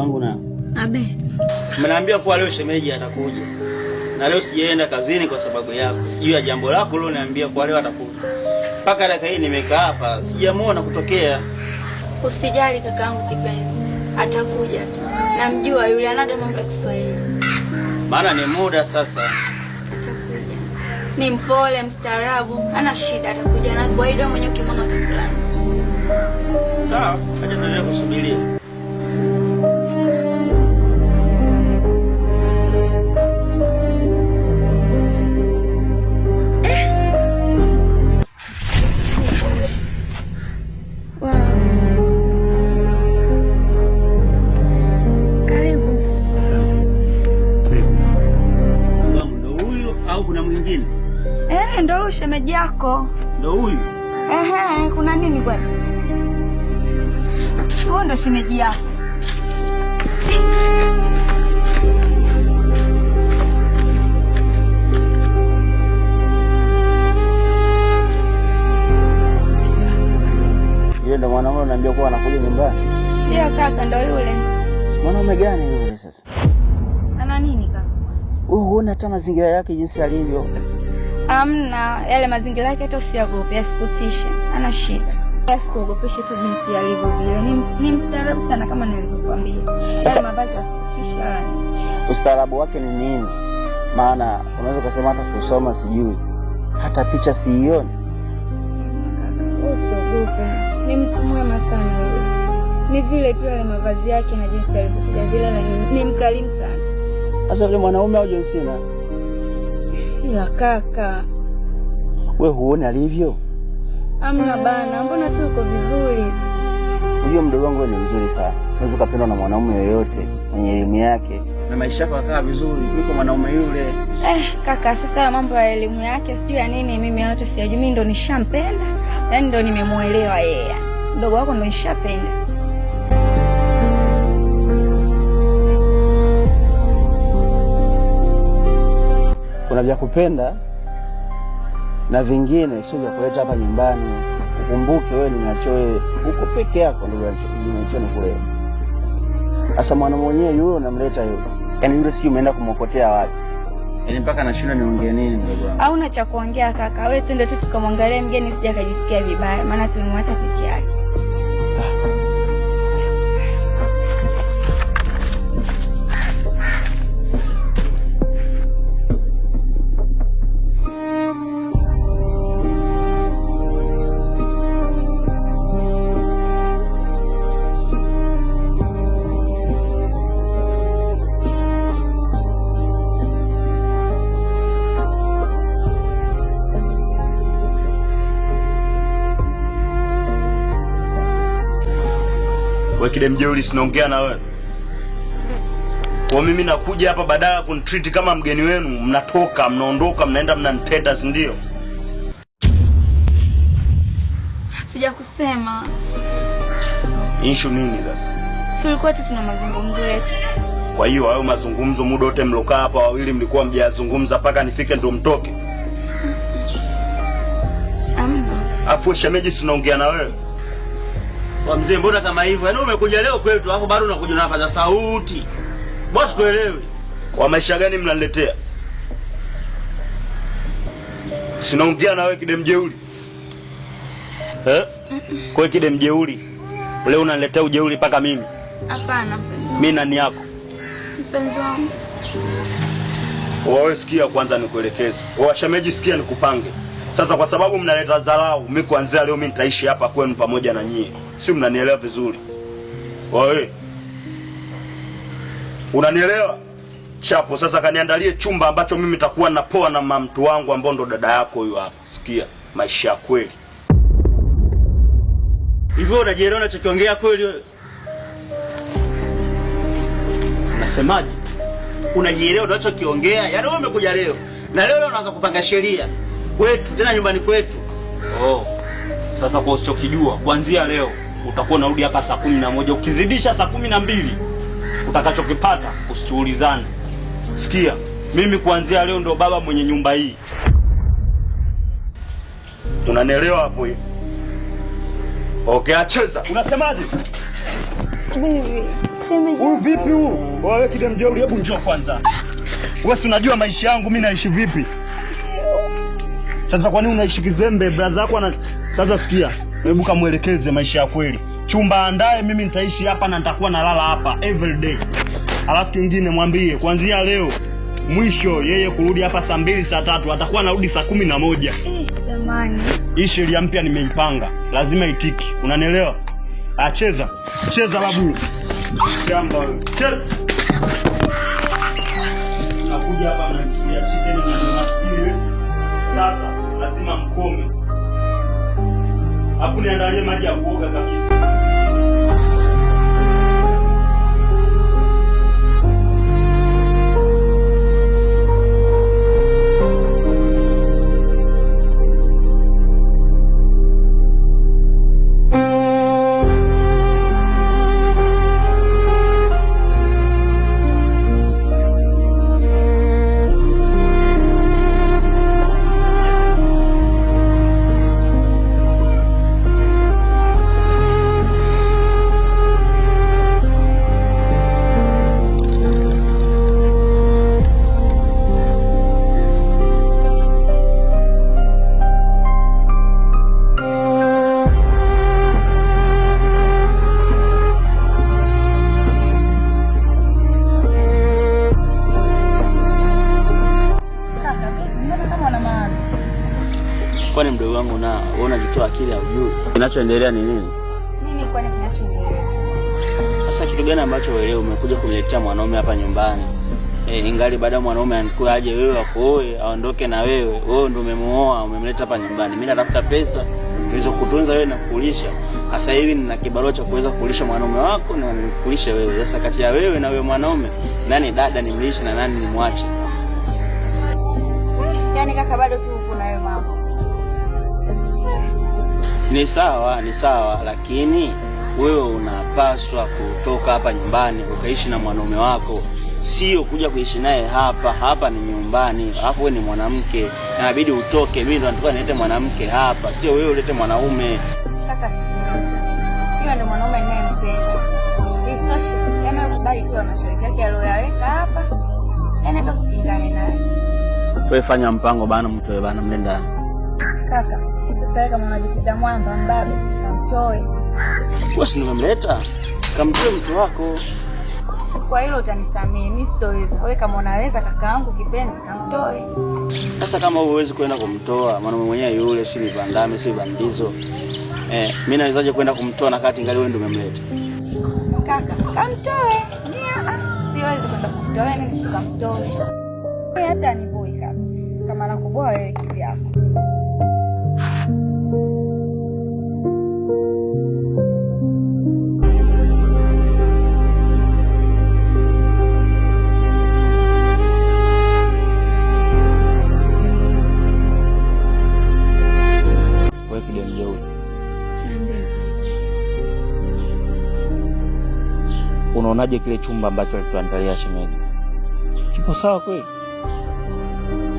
wangu na Abe. Mnaambia kuwa leo shemeji atakuja. Na leo sijaenda kazini kwa sababu yako. Juu ya jambo lako leo niambia kuwa leo atakuja. Mpaka dakika hii nimekaa hapa sijamuona kutokea. Usijali kakaangu kipenzi. Atakuja tu. Namjua yule anaga mambo ya Kiswahili. Maana ni muda sasa. Atakuja. Ni mpole, mstaarabu, hana shida, atakuja na kawaida mwenyewe ukimwona utakula. Sawa, acha tuendelee kusubiria. Ndo huyu shemeji yako. Ndo huyu? Kuna nini bwana? Huyu ndo shemeji yako. Yeye ndo mwanaume unaniambia kuwa anakuja nyumbani? Ndio kaka, ndo yule. Mwanaume gani yule sasa? Ana nini kaka? Wewe huona hata mazingira yake jinsi alivyo? Amna, yale mazingira yake hata usiyaogope, asikutishe. Ana shida. Asikuogopeshe tu jinsi alivyo vile. Ni mstaarabu sana kama nilivyokuambia. Yale mavazi asikutishe yani. Ustaarabu wake ni nini? Maana unaweza kusema hata kusoma sijui. Hata picha siioni. Usiogope. Ni mtu mwema sana yule. Ni vile tu yale mavazi yake na jinsi alivyokuja vile ni mkarimu sana. Sasa yule mwanaume au Jonsina? Ila kaka, wewe huoni alivyo? Amna bana, mbona tu uko vizuri? Unajua mdogo wangu ni mzuri sana. Unaweza kupendwa na mwanaume yoyote mwenye elimu yake na maisha yake yakaa vizuri kuliko mwanaume yule. Kaka, sasa mambo ya elimu yake sijui ya nini mimi yote sijui. Mimi ndo nishampenda. Yaani ndo nimemuelewa yeye. Mdogo wako ndo nishapenda. Kuna vya kupenda na vingine sio vya kuleta hapa nyumbani. Ukumbuke wewe nimeachoe huko peke yako ndio nimeachoe kule. Sasa mwana mwenyewe yule unamleta yule. Yaani yule sio umeenda kumokotea wapi? Yaani mpaka nashinda niongee nini ndugu wangu? Hauna cha kuongea kaka. Wewe twende tu tukamwangalie mgeni sija kujisikia vibaya maana tumemwacha peke yake. Wewe kile mjeuri sinaongea na wewe. Kwa mimi nakuja hapa badala kunitreat kama mgeni wenu, mnatoka, mnaondoka, mnaenda mnanitenda, si ndio? Sija kusema. Issue nini sasa? Tulikuwa tu tuna mazungumzo yetu. Kwa hiyo hayo mazungumzo muda wote mlokaa hapa wawili mlikuwa mjazungumza mpaka nifike ndo mtoke? Afu shemeji sinaongea na wewe. Wa mzee mbona kama hivyo? Yaani umekuja leo kwetu hapo bado unakuja na paza sauti. Bwana tuelewe. Kwa maisha gani mnaniletea? Sinaongea na wewe kide mjeuri. Kwa kide mjeuri. Leo unaniletea ujeuri paka mimi. Hapana mpenzi. Mimi nani yako? Mpenzi wangu. Wewe sikia kwanza nikuelekeze. Wewe shemeji sikia nikupange. Sasa kwa sababu mnaleta dharau, mimi kuanzia leo mimi nitaishi hapa kwenu pamoja na nyie. Si mnanielewa vizuri? Wewe. Unanielewa? Chapo sasa kaniandalie chumba ambacho mimi nitakuwa napoa na mtu wangu ambao ndo dada yako huyo hapa. Sikia, maisha ya kweli. Hivyo unajielewa unachokiongea kweli wewe? Unasemaje? Unajielewa unachokiongea? Yaani wewe umekuja leo. Na leo unaanza kupanga sheria. Kwetu tena nyumbani kwetu. Sasa kwa usichokijua kuanzia leo utakuwa unarudi hapa saa 11 ukizidisha saa 12 utakachokipata usiulizane. Sikia, mimi kuanzia leo ndo baba mwenye nyumba hii. Unanielewa hapo hiyo? Okay, acheza. Unasemaje? Bibi, Huyu vipi huyu? Wewe kidemjeuri, hebu njoo kwanza. Wewe si unajua maisha yangu mimi naishi vipi? Sasa kwa nini unaishi kizembe? Brother yako ana sasa sikia. Hebu kamuelekeze maisha ya kweli. Chumba andae, mimi nitaishi hapa na nitakuwa nalala hapa every day. Alafu kingine mwambie kuanzia leo mwisho yeye kurudi hapa saa 2 saa 3 atakuwa anarudi saa 11. Jamani. Hii sheria mpya nimeipanga. Lazima itiki. Unanielewa? Cheza. Cheza babu. Jamba wewe. Cheza. Nakuja hapa na chicken na maskini. Sasa lazima mkome. Hapo niandalie maji ya kuoga kabisa. Kwani mdogo wangu unajitoa akili au juu? Kinachoendelea ni nini? Mimi kwani kinachoendelea? Sasa kitu gani ambacho wewe umekuja kumletea mwanaume hapa nyumbani? Ingali baada mwanaume anakuwa aje wewe akooe, aondoke na wewe. Wewe ndio umemuoa, umemleta hapa nyumbani. Mimi natafuta pesa niweze kutunza wewe na kukulisha. Sasa hivi nina kibarua cha kuweza kulisha mwanaume wako na nikulisha wewe. Sasa kati ya wewe na wewe mwanaume, nani dada nimlishe na nani nimwache? Yaani kaka bado tu uko na wewe mama. Ni sawa, lakini wewe unapaswa kutoka hapa nyumbani ukaishi na mwanaume wako, sio kuja kuishi naye hapa. Hapa ni nyumbani, alafu wewe ni mwanamke, inabidi utoke. Mimi ndo nataka nilete mwanamke hapa, sio wewe ulete mwanaume. Kaka sio ndo mwanaume ninayempenda. Isitoshe, yana kubali tu masharti yake aliyoweka hapa. Yana ndo sipingane naye. Wewe fanya mpango bana, mtoe bana mle ndani. Kaka, sasa kama unajikuta mwamba mbabe, kamtoe. Wewe si nimemleta, kamtoe mtu wako. Kwa hilo utanisamehe, mimi sitoweza. Wewe kama unaweza kakaangu kipenzi, kamtoe. Sasa kama huwezi kwenda kumtoa, maana mwenyewe yule si bandame si bandizo. Mimi nawezaje kwenda kumtoa na kati ngali wewe ndio umemleta? Kaka, kamtoe. Siwezi kwenda kumtoa, wewe ndio kamtoe. Hata ni boy kaka. Kama nakuboa wewe kivyako. Unaonaje kile chumba ambacho alituandalia shemeji? Kipo sawa kweli?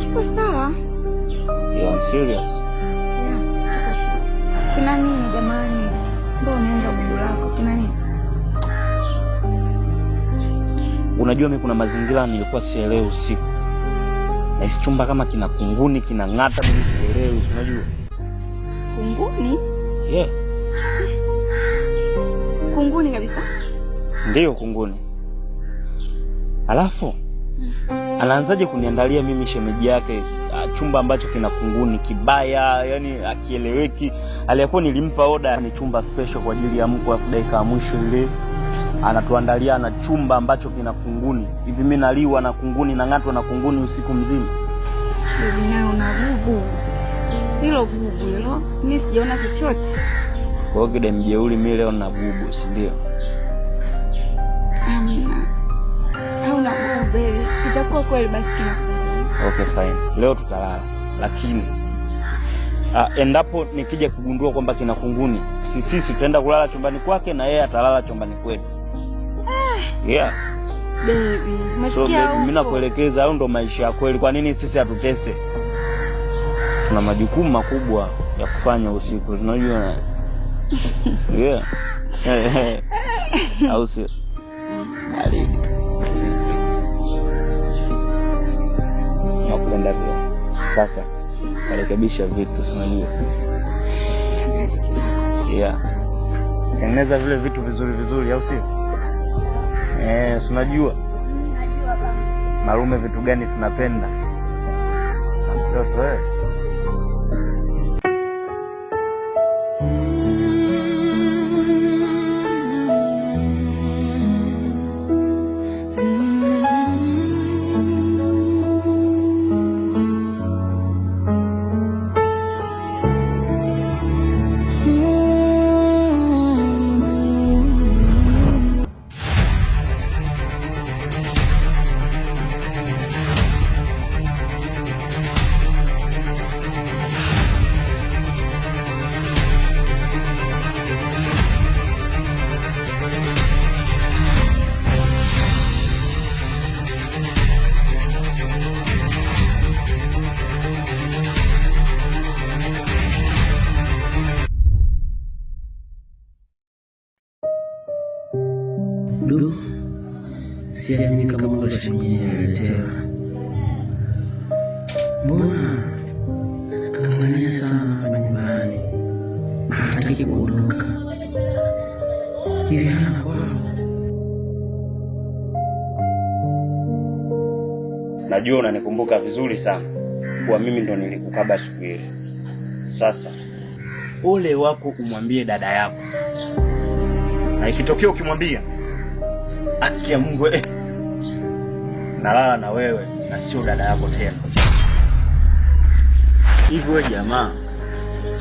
Kipo sawa. I'm serious. Yeah, kipo sawa. Kina nini jamani? Mbona unaanza bubu lako? Kina nini? Unajua mimi kuna mazingira nilikuwa sielewi usiku. Na hisi chumba kama kina kunguni, kina ngata, mimi sielewi, unajua? Kunguni? Yeah. Kunguni kabisa? Ndio kunguni. Alafu anaanzaje kuniandalia mimi shemeji yake chumba ambacho kina kunguni kibaya, yani akieleweki. Aliyakuwa nilimpa order ni chumba special kwa ajili ya mko, afu dakika ya mwisho ile anatuandalia na chumba ambacho kina kunguni. Hivi mimi naliwa na kunguni na ngatwa na kunguni usiku mzima. Bibi nayo una bubu. Hilo bubu hilo, mimi sijaona chochote. Kwa hiyo kide mjeuri mimi leo na bubu, si ndio? Hauna bubu baby. Itakuwa kweli basi kina. Okay fine. Leo tutalala. Lakini endapo nikija kugundua kwamba kina kunguni, sisi tutaenda kulala chumbani kwake na yeye atalala chumbani kwetu. Yeah. Baby, so mimi nakuelekeza, au ndo maisha ya kweli. Kwa nini sisi hatutese? Tuna majukumu makubwa ya kufanya usiku, unajua. Yeah. Au si? Baridi. Nakupenda pia. Sasa narekebisha vitu unajua. Yeah. Tengeneza vile vitu vizuri vizuri au sio? Unajua. Malume vitu gani tunapenda? Mtoto wewe. Du, siamini kama Mroshi mwenyewe aliletewa. Mbona kang'ang'ania sana hapa nyumbani, hataki kuondoka hivi? Hana kwao? Najua unanikumbuka vizuri sana kwa mimi ndo nilikukaba siku ile. Sasa ole wako umwambie dada yako, na ikitokea ukimwambia haki ya Mungu nalala na wewe na sio dada yako tena. Hivi wewe jamaa,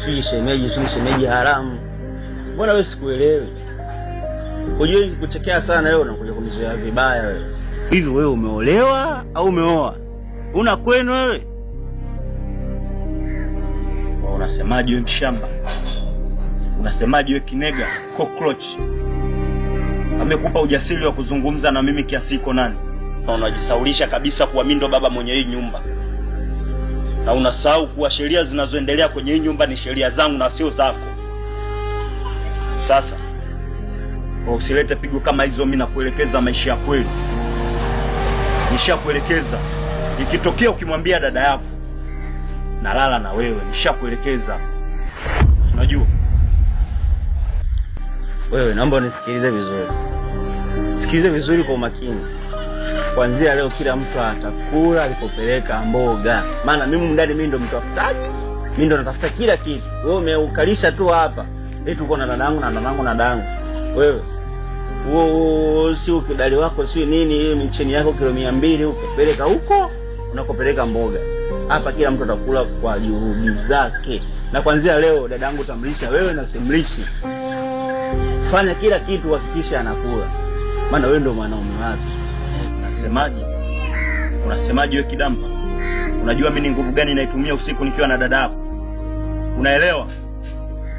si shemeji haramu. Mbona wewe sikuelewi? Unajua kuchekea sana wewe, unakuja kunizoea vibaya wewe. Hivi wewe umeolewa au umeoa? Una kwenu wewe? Unasemaje wewe mshamba? Unasemaje wewe kinega cockroach? Amekupa ujasiri wa kuzungumza na mimi kiasi iko nani? Na unajisaulisha kabisa kuwa mimi ndo baba mwenye hii nyumba. Na unasahau kuwa sheria zinazoendelea kwenye hii nyumba ni sheria zangu na sio zako. Sasa usilete pigo kama hizo, mimi nakuelekeza maisha ya kweli. Nishakuelekeza. Ikitokea ukimwambia dada yako nalala na wewe, nishakuelekeza. Unajua? Wewe naomba unisikilize vizuri. Sikilize vizuri kwa umakini. Kuanzia leo kila mtu atakula alipopeleka mboga. Maana mimi ndani mimi ndo mtafutaji. Mimi ndo natafuta kila kitu. Wewe umeukalisha tu hapa. Eti uko na dadangu na mamangu na dadangu. Wewe si ukidali wako si nini, hiyo micheni yako kilo 200 ukapeleka huko unakopeleka mboga. Hapa kila mtu atakula kwa juhudi zake. Na kuanzia leo dadangu tamlisha wewe na simlishi. Fanya kila kitu hakikisha anakula. Maana wewe ndio mwanaume wake. Unasemaje? Unasemaje wewe kidampa? Unajua mimi ni nguvu gani naitumia usiku nikiwa na dada yako? Unaelewa?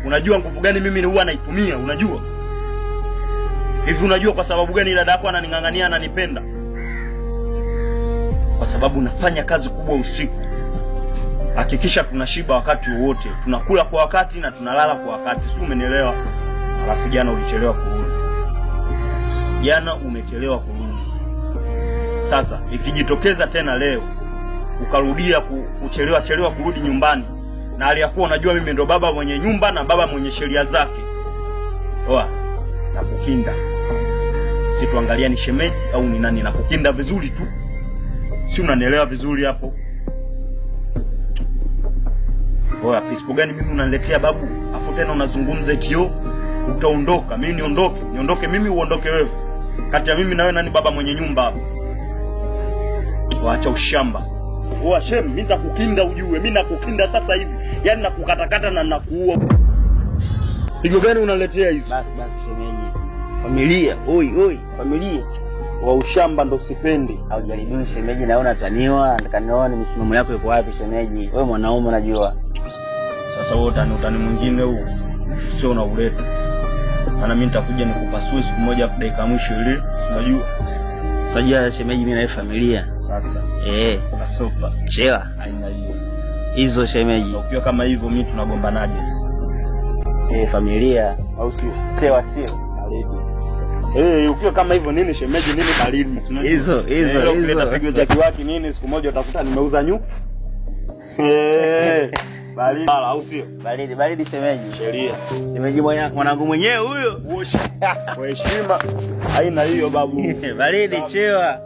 Unajua nguvu gani mimi huwa naitumia, unajua? Hivi unajua kwa sababu gani dada yako ananing'ang'ania ananipenda? Kwa sababu nafanya kazi kubwa usiku. Hakikisha tunashiba wakati wote, tunakula kwa wakati na tunalala kwa wakati. Si umenielewa? Alafu jana ulichelewa kurudi. Jana umechelewa kurudi. Sasa ikijitokeza tena leo ukarudia kuchelewa kurudi nyumbani, na aliyakuwa unajua mimi ndo baba mwenye nyumba na baba mwenye sheria zake, oa na kukinda. Situangalia ni shemeji au ni nani, na kukinda vizuri tu. Si unanielewa vizuri hapo? Oa pisipo gani mimi unaniletea babu? Hapo tena unazungumza eti utaondoka, mimi niondoke mimi uondoke wewe. Kati ya mimi na wewe nani baba mwenye nyumba hapo? Waacha ushamba. Oa shem, mimi nitakukinda ujue, mimi nakukinda sasa hivi. Yaani nakukatakata na nakuua. Pigo gani unaletea hizo? Basi shemeji. Familia, oi, familia. Wa ushamba ndo sipendi. Au jaribuni shemeji, naona taniwa, nataka ni misimamo yako iko wapi shemeji? Wewe mwanaume unajua. Sasa wewe utani mwingine huu sio unauleta. Maana mimi nitakuja nikupasue siku moja kwa dakika mwisho ile, unajua. Sajia shemeji, mimi na familia. Sasa kuna sopa. Chewa. Haina hiyo. Hizo shemeji. So ukiwa kama hivyo mimi tunagombanaje? Familia au sio? Chewa sio. Karibu. Ukiwa kama hivyo nini shemeji nini baridi. Hizo. Kuleta pigo za kiwaki nini siku moja utakuta nimeuza baridi au sio? Baridi shemeji. Sheria. Shemeji mwanangu mwenyewe huyo. Kwa heshima. Haina hiyo babu. Baridi chewa.